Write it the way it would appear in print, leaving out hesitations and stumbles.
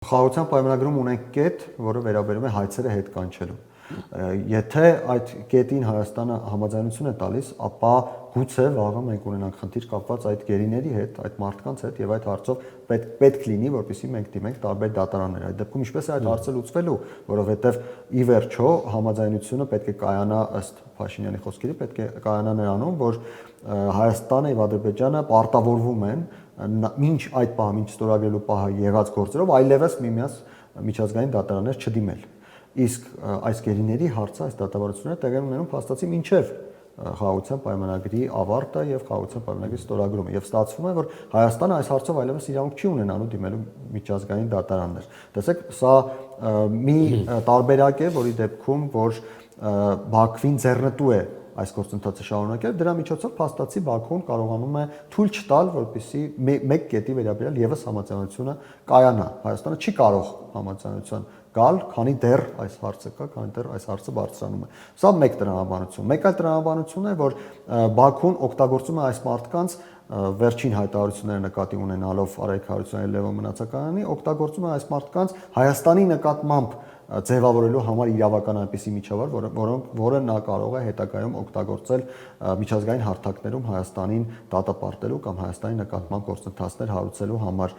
Խաղաղության պայմանագրում ունենք կետ, որը վերաբերում է հայցերը հետ կանչելու։ Եթե այդ կետին Հայաստանը համաձայնություն է տալիս, ապա գուցե վաղը մենք ունենանք խնդիր կապված այդ գերիների հետ, այդ մարդկանց հետ եւ այդ հարցով պետք լինի, որպեսզի մենք դիմենք տարբեր դատարաններ։ Այդ դեպքում ինչպես է այդ հարցը լուծվելու, որովհետեւ ի վերջո համաձայնությունը պետք է կայանա ըստ Փաշինյանի խոսքերի, պետք է կայանա նրանում, որ Հայաստանը եւ Ադրբեջանը պարտավորվում են մինչ այդ պահը, մինչ ստորագրելու պահը եղած գործերով այլևս միմյանց միջազգային դատարաններ չդիմել։ Իսկ այս գերիների հարցը, այս դատավարությունները տեղի ունենում փաստացի մինչև խաղաղության պայմանագրի ավարտը եւ խաղաղության պայմանագրի ստորագրումը եւ ստացվում է, որ Հայաստանը այս հարցով այլևս իրավունք չի ունենալու դիմելու միջազգային դատարաններ։ Տեսեք, սա մի տարբերակ է, որի դեպքում որ Բաքվին ձեռնտու է այս գործընթացը շարունակել, դրա միջոցով փաստացի Բաքուն կարողանում է թույլ չտալ, որպեսզի մեկ կետի վերաբերյալ եւս համաձայնությունը կայանա։ Հայաստանը չի կարող համաձայնության գալ, քանի դեռ այս հարցը կա, քանի դեռ այս հարցը բարձրանում է։ Սա մեկ տրամաբանություն։ Մեկ այլ տրամաբանություն է, որ Բաքուն օգտագործում է այս մարդկանց վերջին հայտարարությունները նկատի ունենալով Արայք Հարությունյանի Լևոն Մնացականյանի, օգտագործում է այս մարդկանց Հայաստանի նկատմամբ ձևավորելու համար իրավական այնպիսի միջավայր, որը նա կարող է հետագայում օգտագործել միջազգային հարթակներում Հայաստանին դատապարտելու կամ Հայաստանի նկատմամբ գործընթացներ հարուցելու համար։